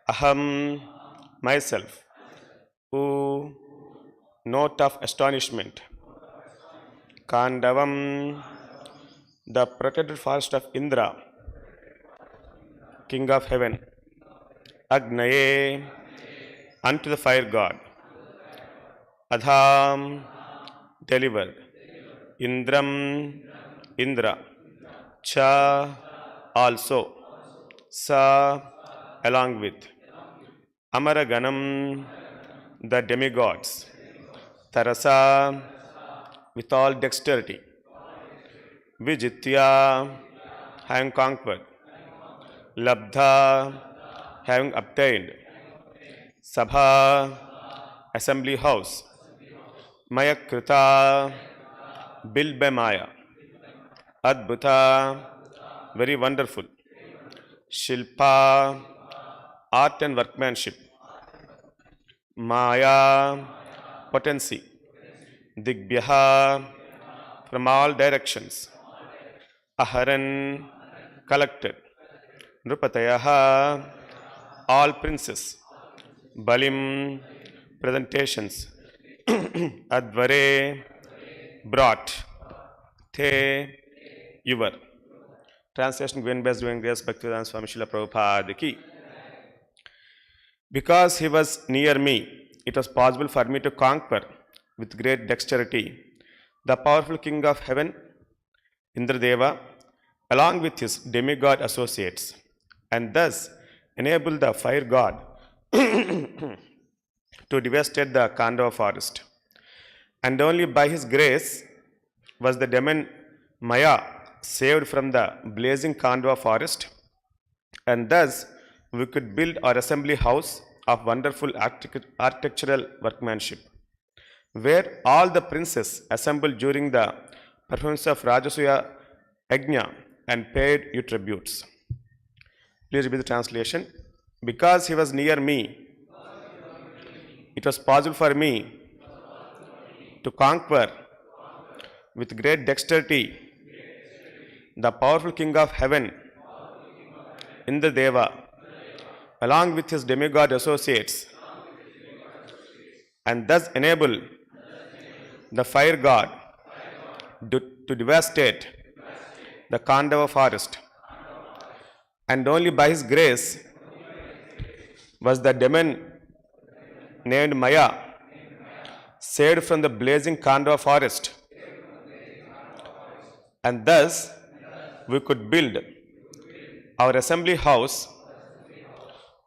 Aham, myself. U, note of astonishment. Khāṇḍavam, the protected forest of Indra, king of heaven. Agnaye, unto the fire god. Adham, delivered. Indram, Indra. Cha, also. Sa, along with. Amaraganam, the demigods. Tarasa, with all dexterity. Vijitya, having conquered. Labdha, having obtained. Sabha, assembly house. Mayakrita, built by Maya. Adbhuta, very wonderful. Shilpa, art and workmanship. Maya, potency. Digbhyaha, from all directions. Aharan, collected. Nrupatayaha, all princes. Balim, presentations. Advare, brought. The, your. Translation given by doing grace Bhaktivedanta Swami Srila Prabhupada ki. Because he was near me, it was possible for me to conquer with great dexterity the powerful king of heaven, Indradeva, along with his demigod associates, and thus enable the fire god to devastate the Khāṇḍava Forest. And only by his grace was the demon Maya saved from the blazing Khāṇḍava Forest, and thus we could build our assembly house of wonderful architectural workmanship, where all the princes assembled during the performance of Rājasūya-yajña and paid you tributes. Please repeat the translation. Because he was near me, it was possible for me to conquer with great dexterity the powerful king of heaven, Indradeva, along with his demigod associates, and thus enable the fire god to devastate the Khāṇḍava Forest. And only by his grace was the demon named Maya saved from the blazing Khāṇḍava Forest, and thus we could build our assembly house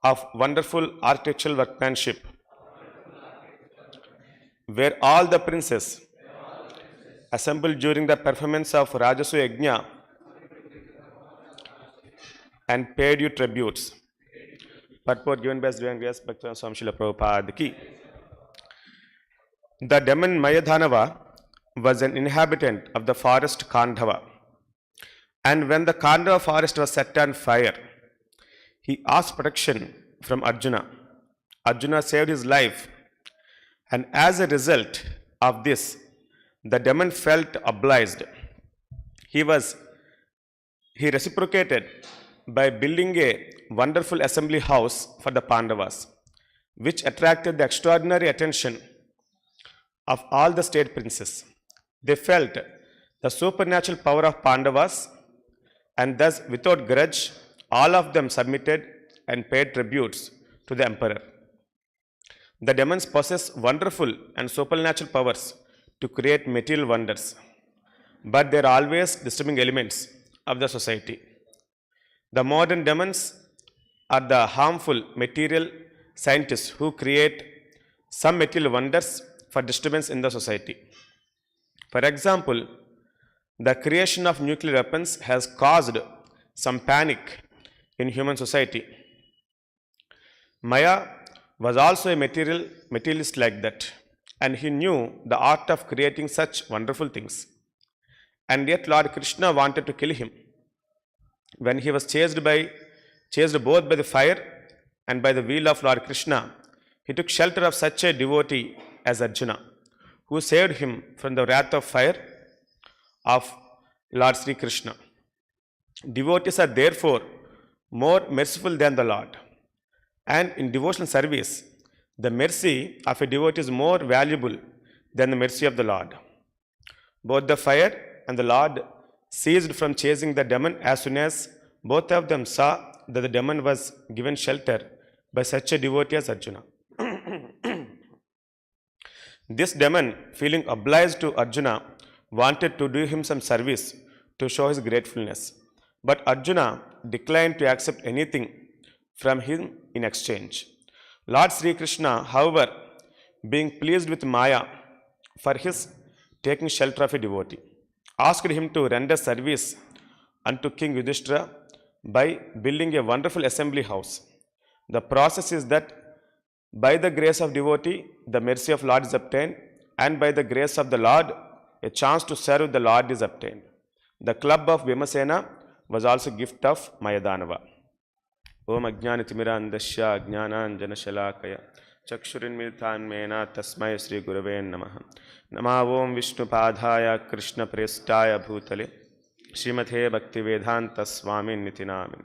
of wonderful architectural workmanship, where all the princes assembled during the performance of Rājasūya-yajña and paid you tributes. Purport given by Sri Grace Bhaktivedanta Swami Srila Prabhupada ki. The demon Mayadhanava was an inhabitant of the forest Khāṇḍava. And when the Khāṇḍava forest was set on fire, he asked protection from Arjuna. Arjuna saved his life, and as a result of this, the demon felt obliged. He reciprocated by building a wonderful assembly house for the Pandavas, which attracted the extraordinary attention of all the state princes. They felt the supernatural power of Pandavas, and thus without grudge, all of them submitted and paid tributes to the emperor. The demons possess wonderful and supernatural powers to create material wonders, but they are always disturbing elements of the society. The modern demons are the harmful material scientists who create some material wonders for disturbance in the society. For example, the creation of nuclear weapons has caused some panic in human society. Maya was also a materialist like that, and he knew the art of creating such wonderful things. And yet Lord Krishna wanted to kill him. When he was chased both by the fire and by the wheel of Lord Krishna, he took shelter of such a devotee as Arjuna, who saved him from the wrath of fire of Lord Sri Krishna. Devotees are therefore more merciful than the Lord. And in devotional service, the mercy of a devotee is more valuable than the mercy of the Lord. Both the fire and the Lord ceased from chasing the demon as soon as both of them saw that the demon was given shelter by such a devotee as Arjuna. This demon, feeling obliged to Arjuna, wanted to do him some service to show his gratefulness. But Arjuna declined to accept anything from him in exchange. Lord Sri Krishna, however, being pleased with Maya for his taking shelter of a devotee, asked him to render service unto King Yudhishthira by building a wonderful assembly house. The process is that by the grace of devotee, the mercy of Lord is obtained, and by the grace of the Lord, a chance to serve the Lord is obtained. The club of Bhimasena was also gift of Mayadanava. Om Ajnani Timirandasya Jnananjana Shalakaya Chakshurinmilitan Mena Tasmai Sri Gurave Namaha. Nama Om Vishnu Padhaya Krishna Prestaya Bhutale Srimate Bhaktivedanta Swamy Nitinamin.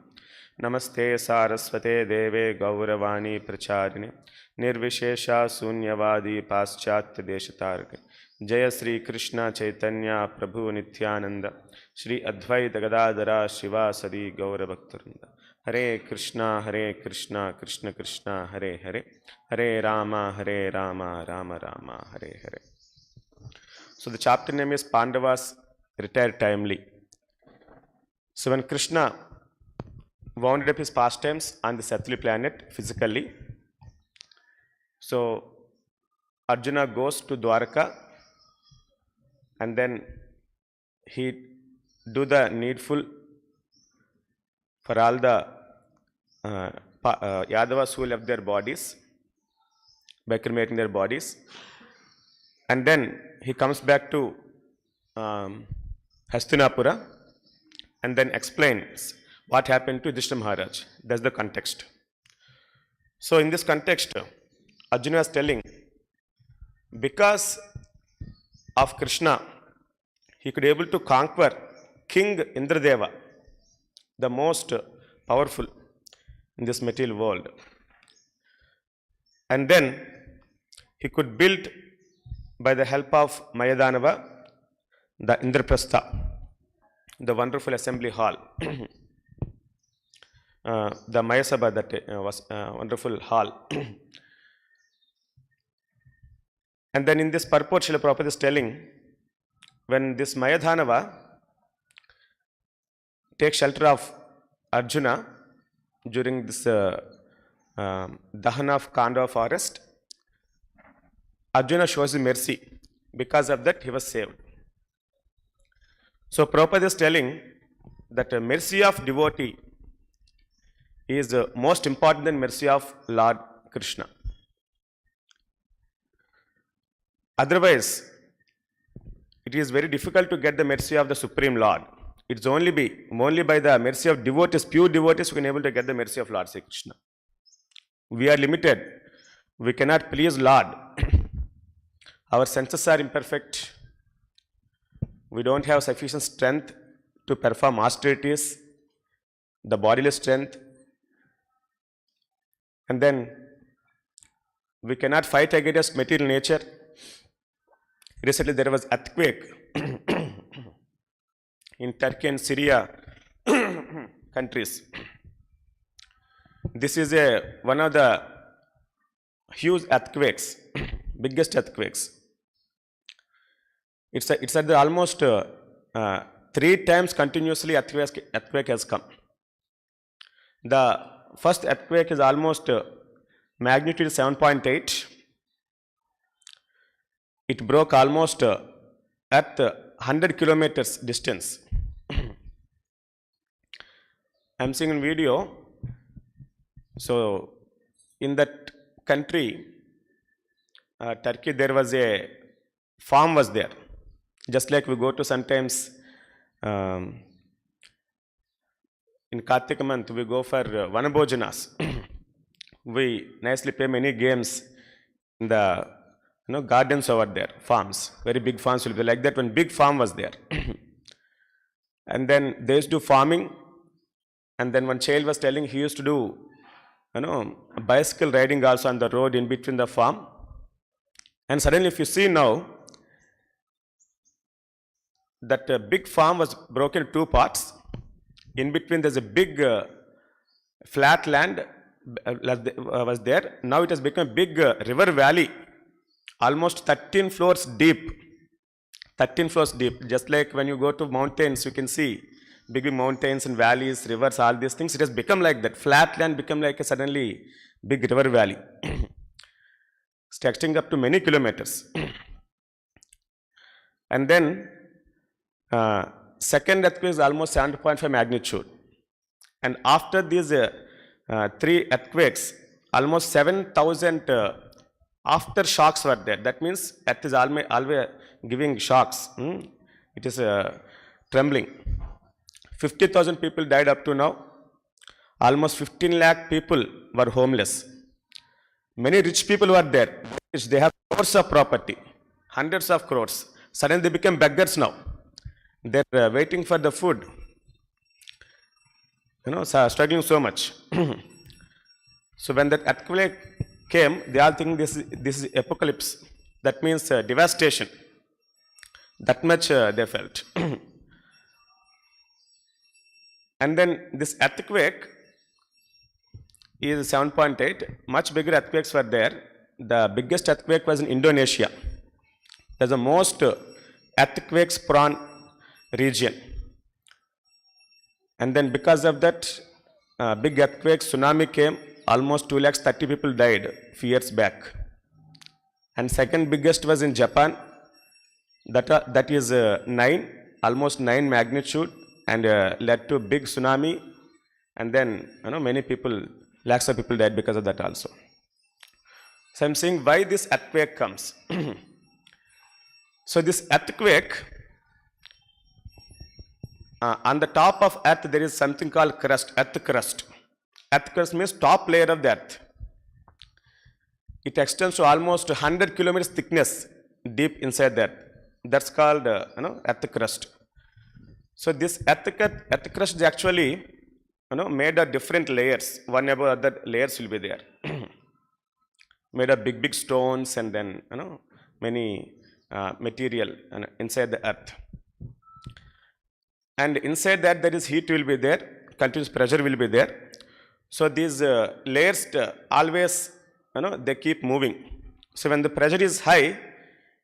Namaste Saraswate Deve Gauravani Pracharine Nirvishesha Sunyavadi Paschatya Deshatarke Jaya Sri Krishna Chaitanya Prabhu Nityananda Shri Advaita Gadadara Shiva Sadi Gaura Bhaktaranda. Hare Krishna, Krishna Krishna, Hare Hare, Hare Rama, Rama Rama, Hare Hare. So the chapter name is Pandavas Retire Timely. So when Krishna wound up his pastimes on the Satyali planet physically, so Arjuna goes to Dwaraka and then he do the needful for all the Yadavas who left their bodies by cremating their bodies, and then he comes back to Hastinapura and then explains what happened to Yudhishthira Maharaj. That's the context. So in this context, Arjuna is telling, because of Krishna, he could be able to conquer King Indradeva, the most powerful in this material world. And then he could build, by the help of Mayadanava, the Indraprastha, the wonderful assembly hall. The Mayasabha, that was a wonderful hall. And then in this purport, Srila Prabhupada is telling, when this Mayadhanava takes shelter of Arjuna during this Dahana of Khāṇḍava Forest, Arjuna shows him mercy. Because of that, he was saved. So Prabhupada is telling that the mercy of devotee is most important than mercy of Lord Krishna. Otherwise, it is very difficult to get the mercy of the Supreme Lord. It's only by the mercy of devotees, pure devotees, who can able to get the mercy of Lord Sri Krishna. We are limited. We cannot please Lord. Our senses are imperfect. We don't have sufficient strength to perform austerities, the bodily strength. And then we cannot fight against material nature. Recently there was earthquake in Turkey and Syria countries. This is one of the huge earthquakes, biggest earthquakes. It's at the almost 3 times continuously earthquake has come. The first earthquake is almost magnitude 7.8. It broke almost at 100 kilometers distance. I'm seeing a video. So in that country, Turkey, there was a farm was there. Just like we go to sometimes in Kartika month, we go for Vanabhojanas. We nicely play many games in the gardens over there, farms, very big farms will be like that. One big farm was there. And then they used to do farming. And then one child was telling he used to do bicycle riding also on the road in between the farm. And suddenly if you see now, that big farm was broken in two parts. In between there's a big flat land was there. Now it has become a big river valley, almost 13 floors deep. 13 floors deep. Just like when you go to mountains, you can see big mountains and valleys, rivers, all these things. It has become like that. Flat land become like a suddenly big river valley. It's extending up to many kilometers. And then second earthquake is almost 7.5 magnitude. And after these three earthquakes, almost 7,000 aftershocks were there. That means earth is always giving shocks. It is trembling. 50,000 people died up to now. Almost 15 lakh people were homeless. Many rich people were there. They have crores of property, hundreds of crores. Suddenly they became beggars now. They're waiting for the food. Struggling so much. So when that earthquake came, they all think this is apocalypse. That means devastation. That much they felt. And then this earthquake is 7.8. Much bigger earthquakes were there. The biggest earthquake was in Indonesia. That's the most earthquakes prone region. And then because of that big earthquake, tsunami came. Almost 230,000 people died a few years back. And second biggest was in Japan. That is almost 9 magnitude, and led to a big tsunami. And then many people, lakhs of people died because of that also. So I'm saying why this earthquake comes. So this earthquake, on the top of earth there is something called crust, earth crust. Earth crust means top layer of the earth. It extends to almost 100 kilometers thickness deep inside the earth. That's called earth crust. So this earth crust is actually made of different layers. One above other layers will be there. Made of big stones, and then many material inside the earth. And inside that there is heat will be there, continuous pressure will be there. So these layers always they keep moving. So when the pressure is high,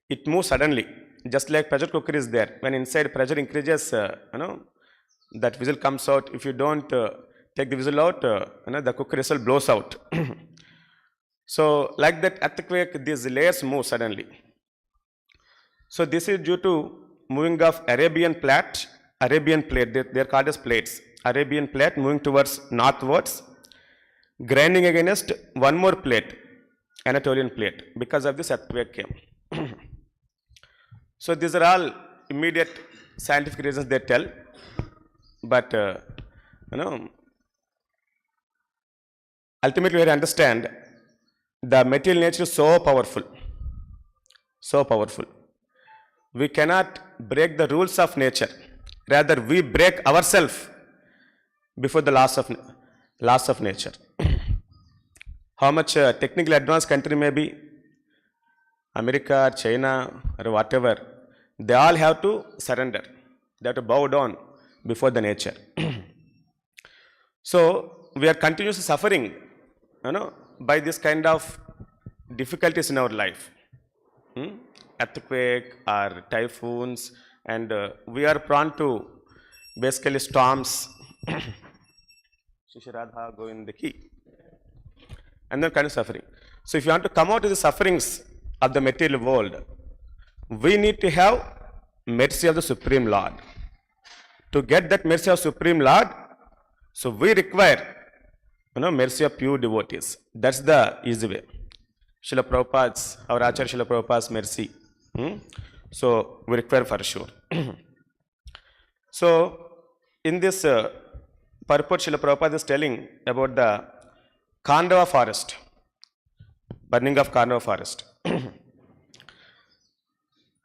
it moves suddenly. Just like pressure cooker is there. When inside pressure increases, that whistle comes out. If you don't take the whistle out, the cooker whistle blows out. So like that earthquake, these layers move suddenly. So this is due to moving of Arabian plate. They're called as plates. Arabian plate moving towards northwards, grinding against one more plate, Anatolian plate. Because of this earthquake came. So these are all immediate scientific reasons they tell, but ultimately we have to understand the material nature is so powerful, so powerful. We cannot break the rules of nature. Rather, we break ourselves before the laws of nature. How much technically advanced country may be, America, China, or whatever, they all have to surrender. They have to bow down before the nature. So we are continuously suffering, by this kind of difficulties in our life. Earthquake or typhoons, and we are prone to basically storms. Shishradha go in the key. And then kind of suffering. So if you want to come out of the sufferings of the material world, we need to have mercy of the Supreme Lord. To get that mercy of Supreme Lord, so we require mercy of pure devotees. That's the easy way. Srila Prabhupada's, our Acharya Srila Prabhupada's mercy. So we require for sure. So in this purport, Srila Prabhupada is telling about the Khāṇḍava Forest, burning of Khāṇḍava Forest.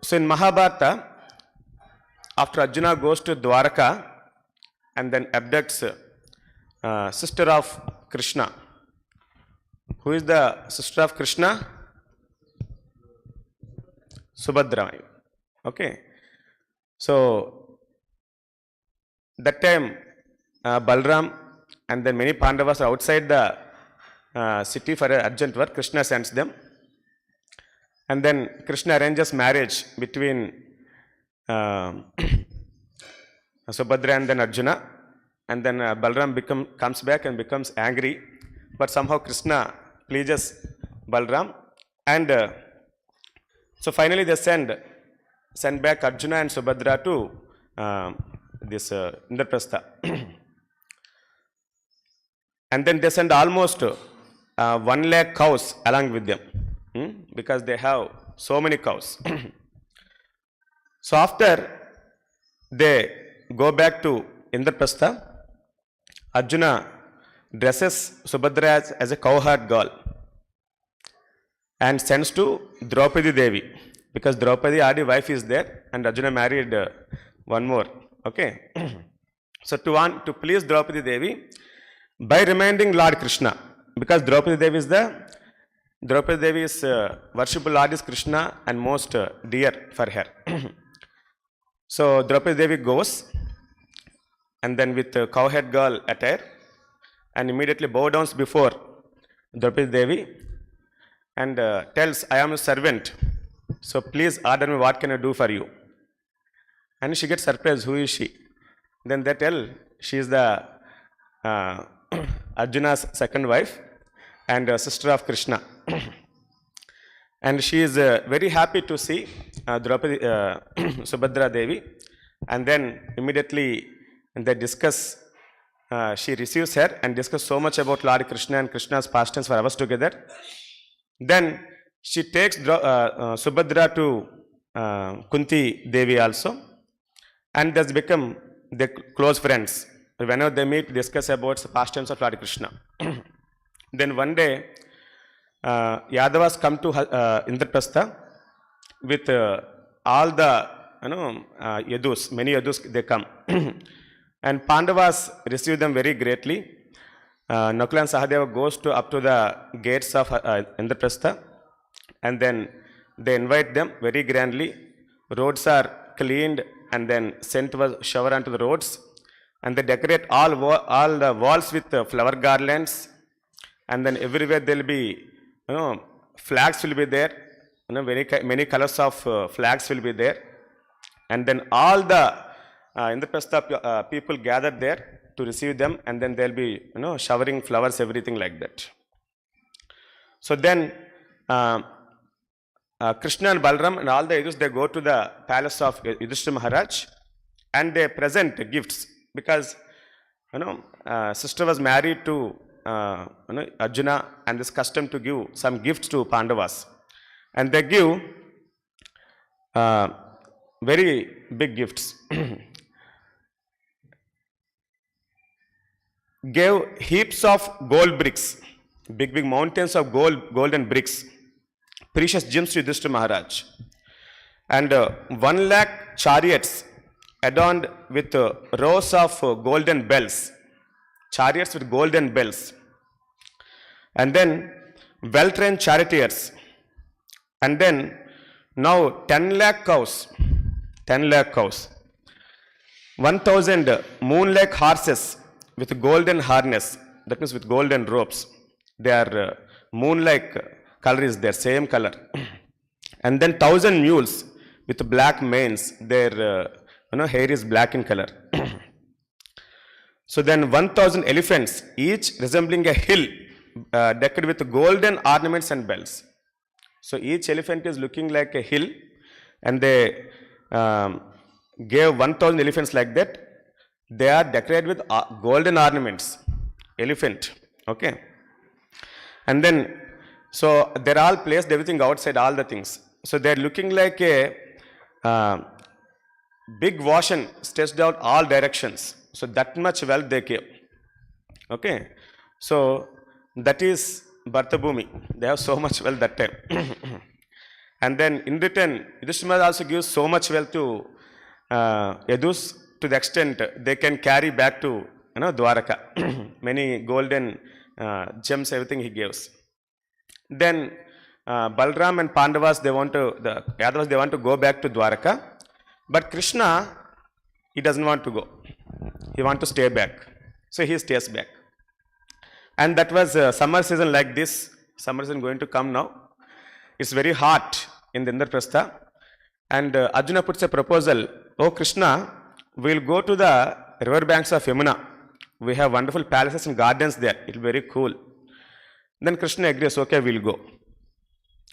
So in Mahabharata, after Arjuna goes to Dwaraka and then abducts sister of Krishna, Who is the sister of Krishna? Subhadra. Okay. So that time Balram and then many Pandavas are outside the city for an urgent work. Krishna sends them. And then Krishna arranges marriage between Subhadra and then Arjuna. And then Balram comes back and becomes angry. But somehow Krishna pleases Balram. And so finally they send back Arjuna and Subhadra to this Indraprastha. And then they send almost 1 lakh cows along with them. Because they have so many cows. So after they go back to Indraprastha, Arjuna dresses Subhadra as a cowherd girl and sends to Draupadi Devi, because Draupadi already wife is there and Arjuna married one more. Okay. So to please Draupadi Devi, by reminding Lord Krishna, because Draupadi Devi is worshipful Lord is Krishna and most dear for her. So Draupadi Devi goes and then with cowherd girl attire and immediately bow down before Draupadi Devi and tells, I am a servant, so please order me, what can I do for you? And she gets surprised, who is she? Then they tell, she is the Arjuna's second wife and sister of Krishna. And she is very happy to see Draupadi, Subhadra Devi. And then immediately they discuss, she receives her and discuss so much about Lord Krishna and Krishna's pastimes for hours together. Then she takes Subhadra to Kunti Devi also, and thus become the close friends. Whenever they meet, discuss about the pastimes of Lord Krishna. Then one day, Yadavas come to Indraprastha with all the Yadus, many Yadus they come. And Pandavas receive them very greatly. Nakula and Sahadeva goes up to the gates of Indraprastha, and then they invite them very grandly. Roads are cleaned and then sent was shower onto the roads, and they decorate all the walls with flower garlands, and then everywhere there will be flags will be there, many colors of flags will be there, and then all the Indraprastha people gather there to receive them, and then they'll be showering flowers, everything like that. So then Krishna and Balram and all the Yadus, they go to the palace of Yudhishthira Maharaj and they present gifts, because sister was married to Arjuna, and this custom to give some gifts to Pandavas, and they give very big gifts. Gave heaps of gold bricks, big mountains of golden bricks, precious gems to Yudhishthira Maharaj, and 1 lakh chariots adorned with rows of golden bells, chariots with golden bells, and then well-trained charioteers, and then now 10 lakh cows, 1,000 moon-like horses with golden harness, that means with golden ropes. Their moon-like color is their same color. And then 1,000 mules with black manes, their hair is black in color. So then 1,000 elephants, each resembling a hill, decked with golden ornaments and bells. So each elephant is looking like a hill, and they gave 1,000 elephants like that. They are decorated with golden ornaments, elephant, okay. And then, so they're all placed everything outside, all the things. So they're looking like a big ocean stretched out all directions. So that much wealth they gave, okay. So that is Bhartabhumi. They have so much wealth that time. And then in return, Yudhishthira also gives so much wealth to Yadus, to the extent they can carry back to Dwaraka. Many golden gems, everything he gives. Then Balram and Pandavas, the Yadavas, they want to go back to Dwaraka. But Krishna, he doesn't want to go. He wants to stay back. So he stays back. And that was summer season like this. Summer season going to come now. It's very hot in the Indraprastha. And Arjuna puts a proposal, oh Krishna, we'll go to the river banks of Yamuna. We have wonderful palaces and gardens there. It will be very cool. Then Krishna agrees, okay, we'll go.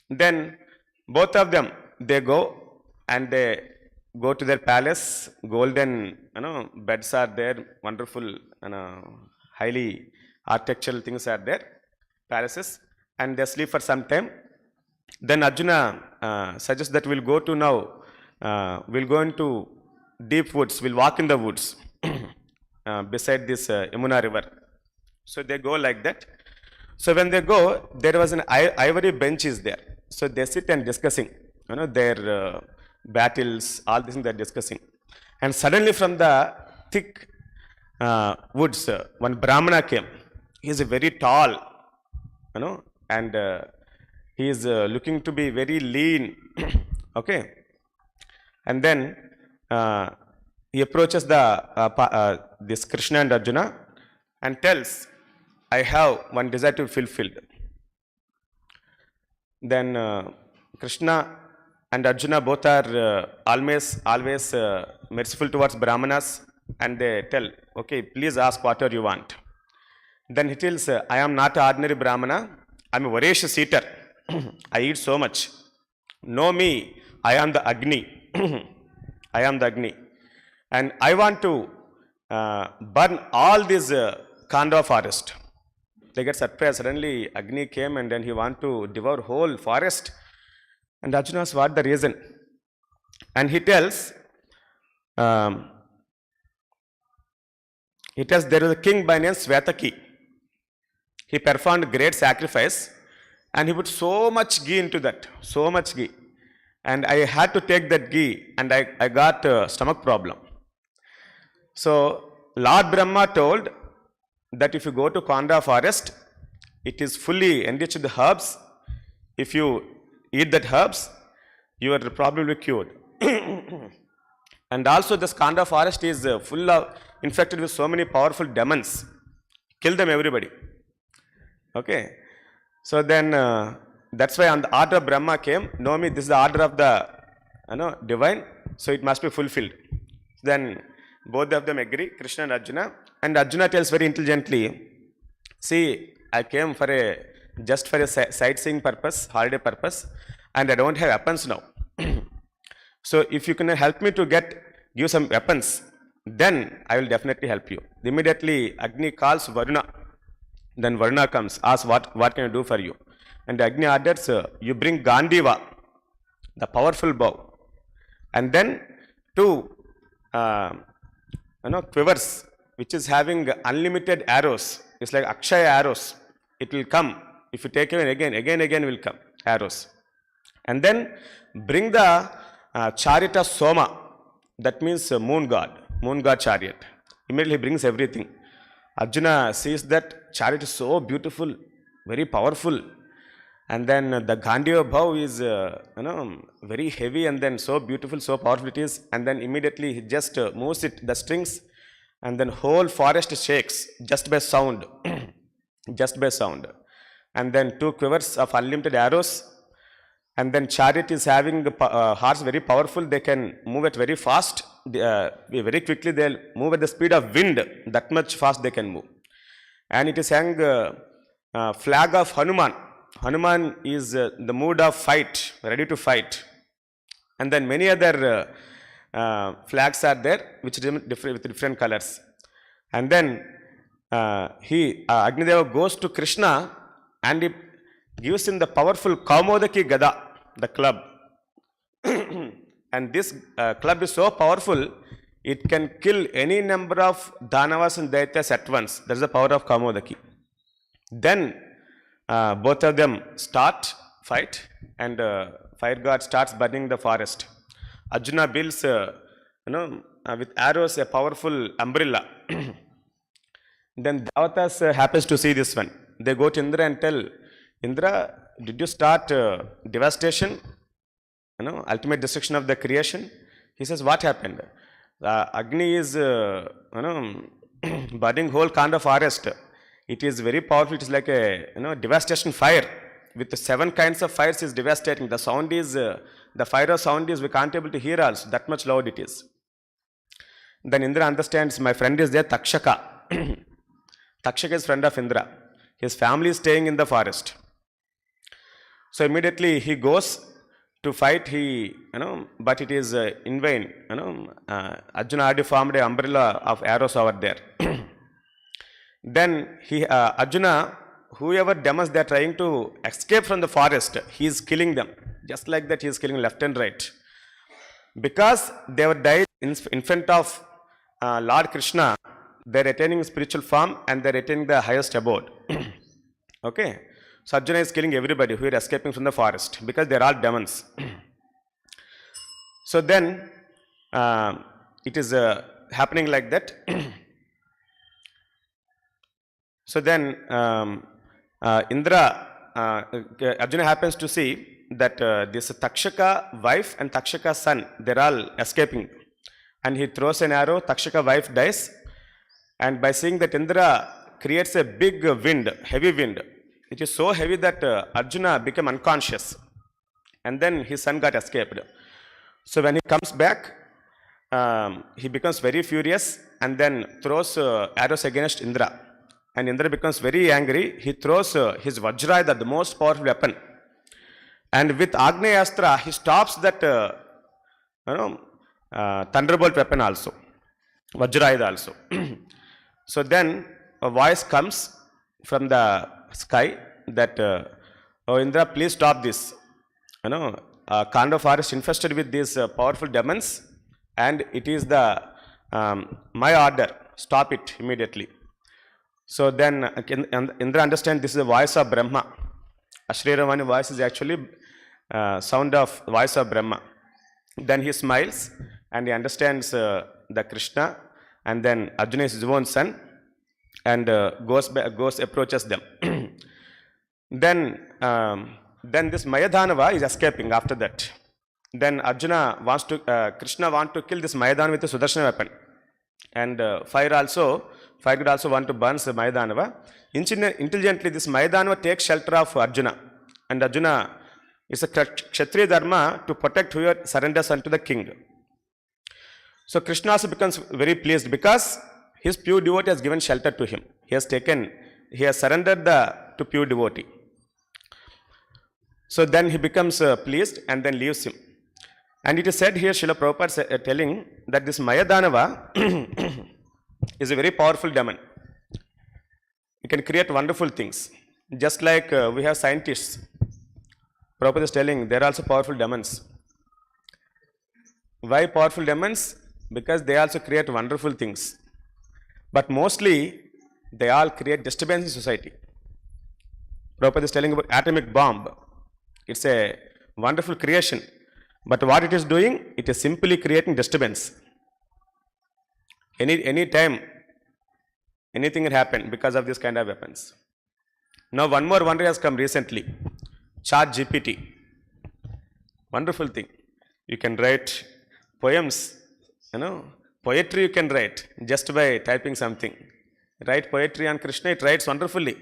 Then both of them, they go and they go to their palace. Golden, beds are there. Wonderful, highly architectural things are there. Palaces. And they sleep for some time. Then Arjuna suggests that we'll go to now, we'll go into deep woods, we'll walk in the woods beside this Yamuna river. So they go like that. So when they go, there was an ivory bench is there. So they sit and discussing, their battles, all these things they're discussing. And suddenly from the thick woods, one Brahmana came. He is very tall, and he is looking to be very lean. Okay. And then he approaches this Krishna and Arjuna and tells, I have one desire to be fulfilled. Then Krishna and Arjuna both are always merciful towards Brahmanas, and they tell, okay, please ask whatever you want. Then he tells, I am not an ordinary Brahmana, I am a voracious eater. I eat so much. Know me, I am the Agni. I am the Agni. And I want to burn all this Khāṇḍava Forest. They get surprised. Suddenly Agni came and then he want to devour whole forest. And Arjuna asks, what the reason? And he tells, there is a king by name Svetaki. He performed great sacrifice and he put so much ghee into that, so much ghee. And I had to take that ghee and I got a stomach problem. So Lord Brahma told that if you go to Khāṇḍava Forest, it is fully enriched with herbs. If you eat that herbs, you are probably cured. And also this Khāṇḍava Forest is full of, infected with so many powerful demons. Kill them everybody. Okay. So then that's why on the order of Brahma came, know me, this is the order of the divine, so it must be fulfilled. Then both of them agree, Krishna and Arjuna tells very intelligently, see, I came just for a sightseeing purpose, holiday purpose, and I don't have weapons now. So if you can help me to give some weapons, then I will definitely help you. Immediately Agni calls Varuna. Then Varuna comes, asks what can I do for you? And Agni orders, you bring Gandhiva, the powerful bow. And then two quivers, which is having unlimited arrows. It's like Akshaya arrows. It will come. If you take it again will come, arrows. And then bring the chariot of Soma. That means moon god chariot. Immediately he brings everything. Arjuna sees that chariot is so beautiful, very powerful. And then the Gandhiva bow is very heavy and then so beautiful, so powerful it is. And then immediately he just moves the strings, and then whole forest shakes just by sound. Just by sound. And then two quivers of unlimited arrows. And then chariot is having horse very powerful. They can move it very fast. Very quickly they'll move at the speed of wind. That much fast they can move. And it is having flag of Hanuman. Hanuman is the mood of fight, ready to fight. And then many other flags are there which with different colors. And then Agnideva goes to Krishna and he gives him the powerful Kaumodaki Gada, the club. And this club is so powerful, it can kill any number of Danavas and Daityas at once. That is the power of Kaumodaki. Then both of them fight, and fire god starts burning the forest. Arjuna builds, with arrows, a powerful umbrella. Then Devatas happens to see this one. They go to Indra and tell, Indra, did you start devastation? Ultimate destruction of the creation? He says, what happened? Agni is, burning whole Khāṇḍava Forest. It is very powerful. It is like a, devastation fire. With the 7 kinds of fires is devastating. The sound is, the fire of sound is, we can't able to hear also. That much loud it is. Then Indra understands, my friend is there, Takshaka. Takshaka is friend of Indra. His family is staying in the forest. So immediately he goes to fight, but it is in vain. Arjuna already formed an umbrella of arrows over there. Then Arjuna, whoever demons they are trying to escape from the forest, he is killing them. Just like that, he is killing left and right. Because they were died in front of Lord Krishna, they are attaining spiritual form and they are attaining the highest abode. Okay. So Arjuna is killing everybody who are escaping from the forest because they are all demons. So then it is happening like that. So then Arjuna happens to see that this Takshaka wife and Takshaka son, they are all escaping. And he throws an arrow, Takshaka wife dies. And by seeing that, Indra creates a big wind, heavy wind. It is so heavy that Arjuna became unconscious. And then his son got escaped. So when he comes back, he becomes very furious and then throws arrows against Indra. And Indra becomes very angry. He throws his Vajrayudha, the most powerful weapon. And with Agneastra, he stops that thunderbolt weapon also. Vajrayudha also. So then a voice comes from the sky that, oh Indra, please stop this. Khāṇḍava Forest infested with these powerful demons, and it is the my order. Stop it immediately. So then Indra understands this is the voice of Brahma. Ashriravani voice is actually sound of voice of Brahma. Then he smiles and he understands the Krishna, and then Arjuna is his own son, and goes approaches them. Then this Mayadhanava is escaping after that. Then Arjuna wants to, Krishna wants to kill this Mayadhanava with a Sudarshana weapon. And fire would also want to burn the Mayadhanava. Intelligently, this Mayadhanava takes shelter of Arjuna. And Arjuna is a Kshatriya Dharma to protect whoever surrenders unto the king. So Krishna also becomes very pleased because his pure devotee has given shelter to him. He has surrendered to pure devotee. So then he becomes pleased and then leaves him. And it is said here, Srila Prabhupada telling that this Mayadhanava is a very powerful demon. It can create wonderful things. Just like we have scientists. Prabhupada is telling they are also powerful demons. Why powerful demons? Because they also create wonderful things. But mostly, they all create disturbance in society. Prabhupada is telling about atomic bomb. It's a wonderful creation. But what it is doing, it is simply creating disturbance. Any time, anything can happen because of this kind of weapons. Now one more wonder has come recently. ChatGPT. Wonderful thing. You can write poems, poetry you can write just by typing something. Write poetry on Krishna, it writes wonderfully.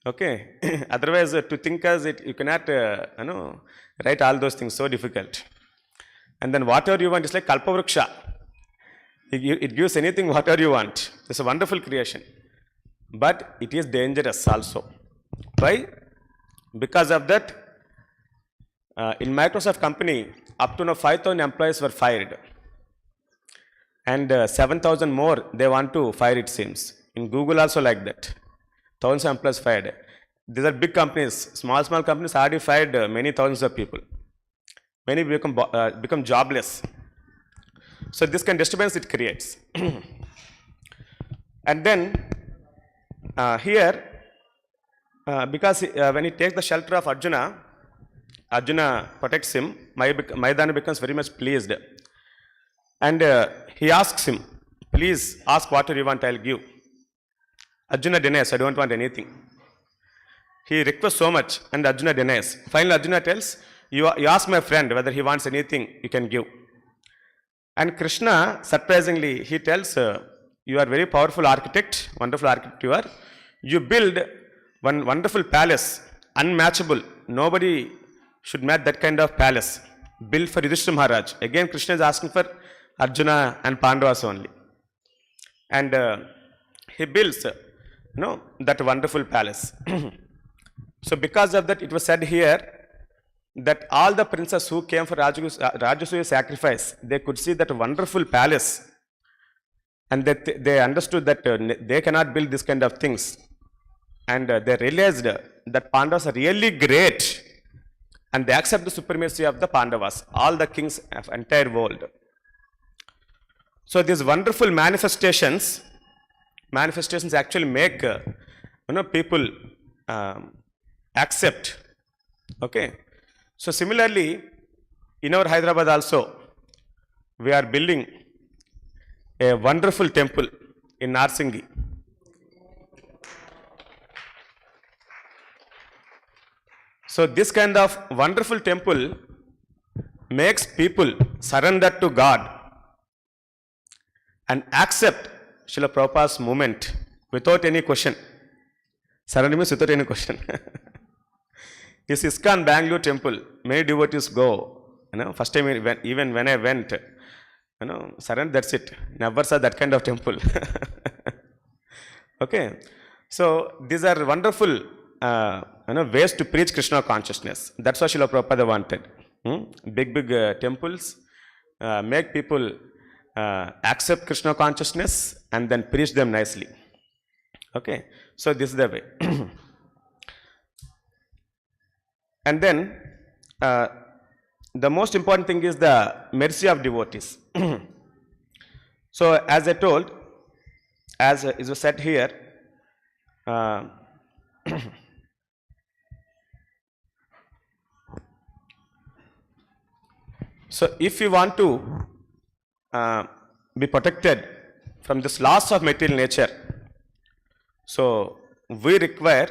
Okay. Otherwise, to think as it, you cannot, write all those things, so difficult. And then whatever you want, it's like Kalpavruksha. It gives anything, whatever you want. It's a wonderful creation. But it is dangerous also. Why? Because of that, in Microsoft company, up to now 5,000 employees were fired. And 7,000 more, they want to fire, it seems. In Google also like that. Thousands of employees fired. These are big companies. Small companies already fired many thousands of people. Many become jobless. So this kind of disturbance it creates. And then here, because when he takes the shelter of Arjuna, Arjuna protects him. Mayadhana becomes very much pleased. And he asks him, please ask whatever you want, I'll give. Arjuna denies, I don't want anything. He requests so much and Arjuna denies. Finally, Arjuna tells, you ask my friend whether he wants anything, you can give. And Krishna, surprisingly, he tells, you are very powerful architect, wonderful architect you are. You build one wonderful palace, unmatchable. Nobody should match that kind of palace. Built for Yudhishthira Maharaj. Again, Krishna is asking for Arjuna and Pandavas only. And he builds, that wonderful palace. So because of that, it was said here that all the princes who came for Rājasūya sacrifice, they could see that wonderful palace. And that they understood that they cannot build this kind of things. And they realized that Pandavas are really great. And they accept the supremacy of the Pandavas, all the kings of entire world. So these wonderful manifestations actually make people accept. Okay. So similarly, in our Hyderabad also, we are building a wonderful temple in Narsingi. So this kind of wonderful temple makes people surrender to God and accept Srila Prabhupada's movement without any question. Surrender means without any question. This ISKCON Bangalore temple, many devotees go. First time even when I went, surrender, that's it. Never saw that kind of temple. Okay. So these are wonderful ways to preach Krishna consciousness. That's what Srila Prabhupada wanted. Big temples make people accept Krishna consciousness and then preach them nicely. Okay, so this is the way. And then the most important thing is the mercy of devotees. So as I told, as it was said here, so if you want to be protected from this loss of material nature, so we require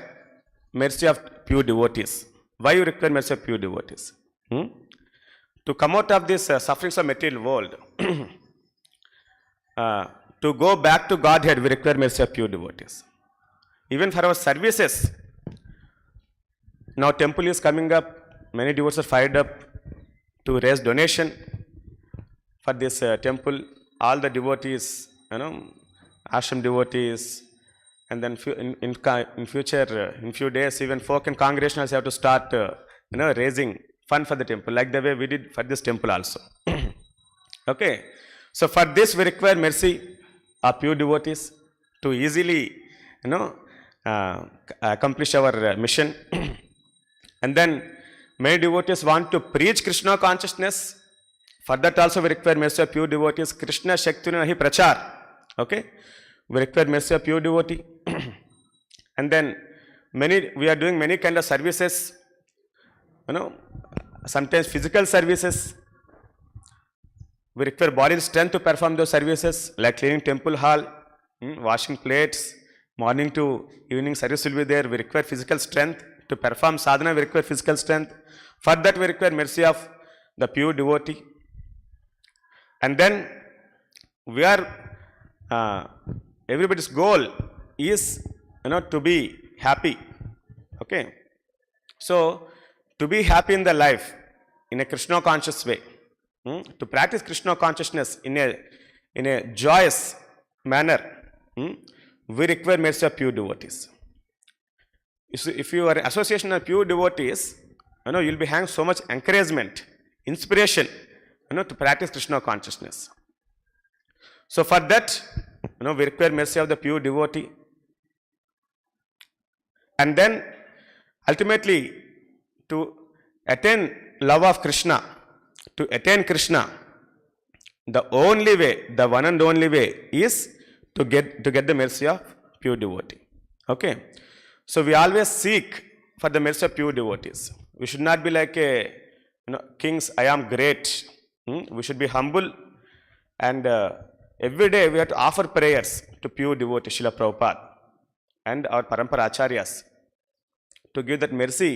mercy of pure devotees. Why you require mercy of pure devotees? To come out of this sufferings of material world, to go back to Godhead, we require mercy of pure devotees. Even for our services, now temple is coming up, many devotees are fired up to raise donation for this temple. All the devotees, ashram devotees, and then in future, in few days, even folk and congregationals have to start, raising fund for the temple, like the way we did for this temple also. Okay, so for this we require mercy of pure devotees to easily, accomplish our mission. And then many devotees want to preach Krishna consciousness. For that also we require mercy of pure devotees. Krishna Shaktuna Nahi Prachar. Okay, we require mercy of pure devotee. And then we are doing many kind of services. Sometimes physical services. We require bodily strength to perform those services, like cleaning temple hall, washing plates, morning to evening service will be there. We require physical strength. To perform sadhana, we require physical strength. For that, we require mercy of the pure devotee. And then we are, everybody's goal is, to be happy. Okay. So, to be happy in the life, in a Krishna conscious way, to practice Krishna consciousness in a joyous manner, we require mercy of pure devotees. If you are in association of pure devotees, you will be having so much encouragement, inspiration, to practice Krishna consciousness. So for that, we require mercy of the pure devotee. And then ultimately, to attain love of Krishna, to attain Krishna, the only way, the one and only way is to get the mercy of pure devotee. Okay. So we always seek for the mercy of pure devotees. We should not be like kings, I am great. We should be humble, and every day we have to offer prayers to pure devotees, Srila Prabhupada and our Parampara Acharyas, to give that mercy,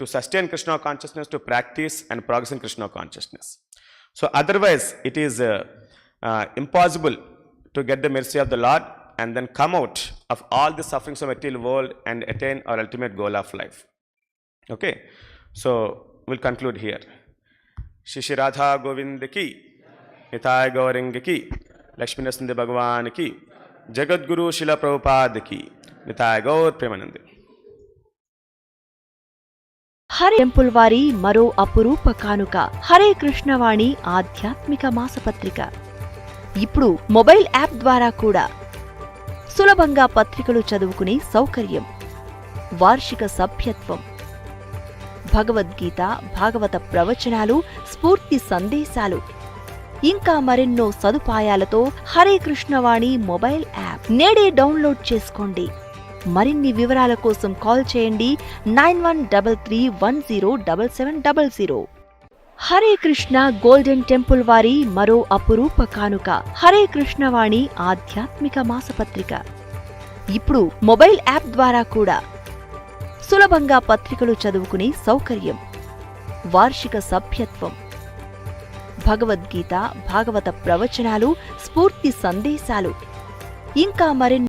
to sustain Krishna consciousness, to practice and progress in Krishna consciousness. So otherwise, it is impossible to get the mercy of the Lord and then come out of all the sufferings of material world and attain our ultimate goal of life. Okay, so we'll conclude here. Shri Radha Govind ki, Nitai Gauranga ki, Lakshmi Narasimha Bhagavan ki, Jagat Guru Srila Prabhupada ki, Nitai Gaur Premanande. Hare temple వారి మరో అపురూప కానుక హరే కృష్ణవాణి ఆధ్యాత్మిక మాసపత్రిక. ఇప్పుడు mobile app ద్వారా కూడా సులభంగా పత్రికలు చదువుకునే సౌకర్యం, వార్షిక సభ్యత్వం, భగవద్గీత, భాగవత ప్రవచనాలు, స్ఫూర్తి సందేశాలు, ఇంకా మరెన్నో సదుపాయాలతో హరే కృష్ణవాణి మొబైల్ యాప్ నేడే డౌన్లోడ్ చేసుకోండి. మరిన్ని వివరాల కోసం కాల్ చేయండి 9133107700. హరే కృష్ణ గోల్డెన్ టెంపుల్ వారి మరో అపురూప కానుక హరే కృష్ణవాణి ఆధ్యాత్మిక మాసపత్రిక. ఇప్పుడు మొబైల్ యాప్ ద్వారా కూడా సులభంగా పత్రికలు చదువుకునే సౌకర్యం, వార్షిక సభ్యత్వం, భగవద్గీత, భాగవత ప్రవచనాలు, స్ఫూర్తి సందేశాలు, ఇంకా మరెన్నో